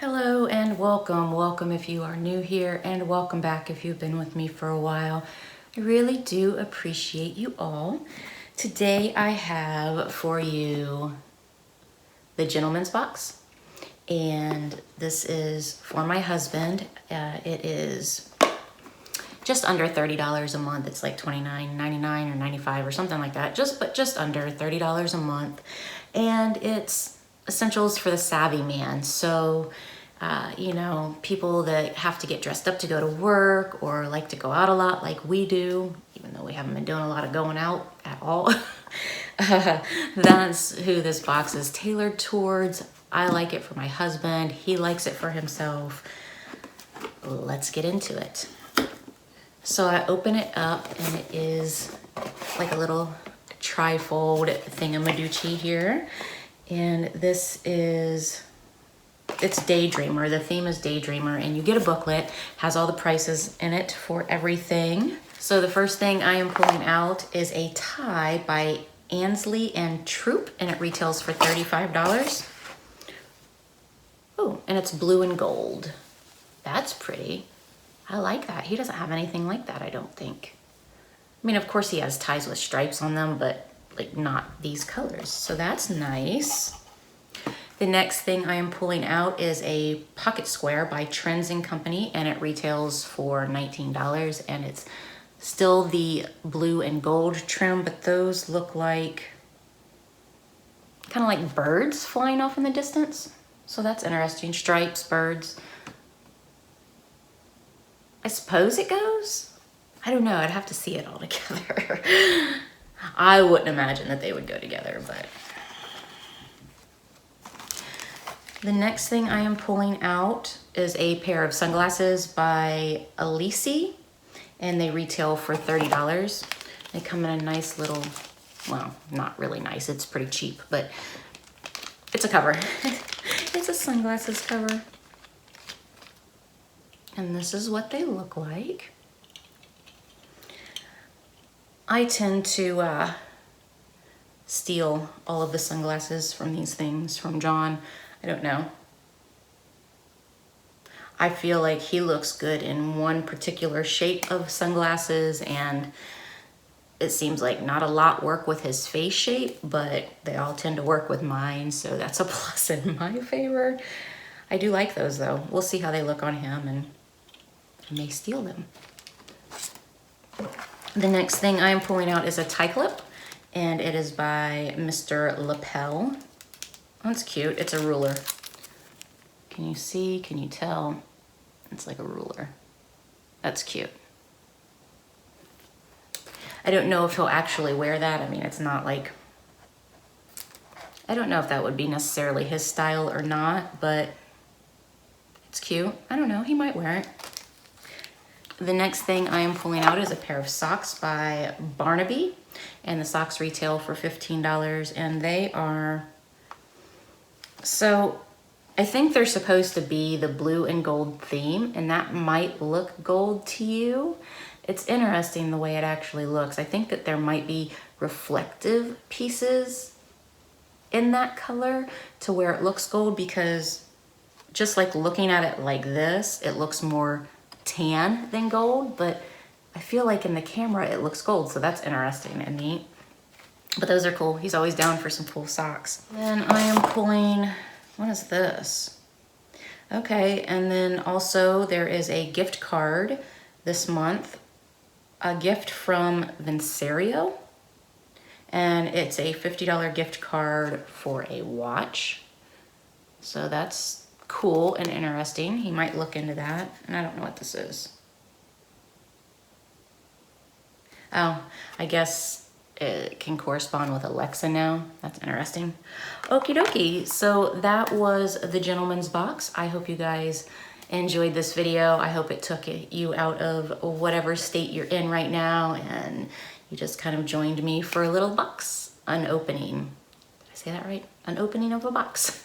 Hello and welcome. Welcome if you are new here, and welcome back if you've been with me for a while. I really do appreciate you all. Today I have for you the gentleman's box, and this is for my husband. It is just under $30 a month. It's like $29.99 or $95 or something like that. Just under $30 a month, and it's essentials for the savvy man. So, you know, people that have to get dressed up to go to work or like to go out a lot like we do, even though we haven't been doing a lot of going out at all. That's who this box is tailored towards. I like it for my husband. He likes it for himself. Let's get into it. So I open it up and it is like a little trifold thingamaduchy here. And this is, it's Daydreamer. The theme is Daydreamer, and you get a booklet, has all the prices in it for everything. So the first thing I am pulling out is a tie by Ansley and Troop, and it retails for $35. Oh, and it's blue and gold. That's pretty. I like that. He doesn't have anything like that, I don't think. I mean, of course he has ties with stripes on them, but like not these colors. So that's nice. The next thing I am pulling out is a pocket square by Trends & Company, and it retails for $19, and it's still the blue and gold trim, but those look like kind of like birds flying off in the distance. So that's interesting. Stripes, birds. I suppose it goes. I don't know. I'd have to see it all together. I wouldn't imagine that they would go together, but. The next thing I am pulling out is a pair of sunglasses by Elise, and they retail for $30. They come in a nice little, well, not really nice, it's pretty cheap, but it's a cover. It's a sunglasses cover. And this is what they look like. I tend to steal all of the sunglasses from these things from John. I don't know. I feel like he looks good in one particular shape of sunglasses, and it seems like not a lot work with his face shape, but they all tend to work with mine, so that's a plus in my favor. I do like those though. We'll see how they look on him, and I may steal them. The next thing I am pulling out is a tie clip, and it is by Mr. Lapel. Oh, it's cute. It's a ruler. Can you see? Can you tell? It's like a ruler. That's cute. I don't know if he'll actually wear that. I mean, it's not like, I don't know if that would be necessarily his style or not, but it's cute. I don't know. He might wear it. The next thing I am pulling out is a pair of socks by Barnaby, and the socks retail for $15, and they are, so I think they're supposed to be the blue and gold theme, and that might look gold to you. It's interesting the way it actually looks. I think that there might be reflective pieces in that color to where it looks gold, because just like looking at it like this, it looks more tan than gold, but I feel like in the camera it looks gold, so that's interesting and neat. But those are cool. He's always down for some cool socks. Then I am pulling, what is this? Okay, and then also there is a gift card this month, a gift from Vincerio, and it's a $50 gift card for a watch. So that's cool and interesting. He might look into that, and I don't know what this is. Oh, I guess it can correspond with Alexa now. That's interesting. Okie dokie. So that was the gentleman's box. I hope you guys enjoyed this video. I hope it took you out of whatever state you're in right now, and you just kind of joined me for a little box unopening. Did I say that right? An opening of a box.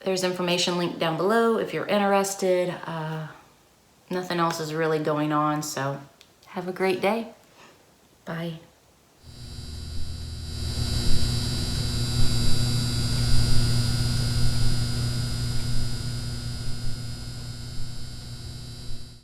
There's information linked down below if you're interested. Nothing else is really going on, so have a great day. Bye.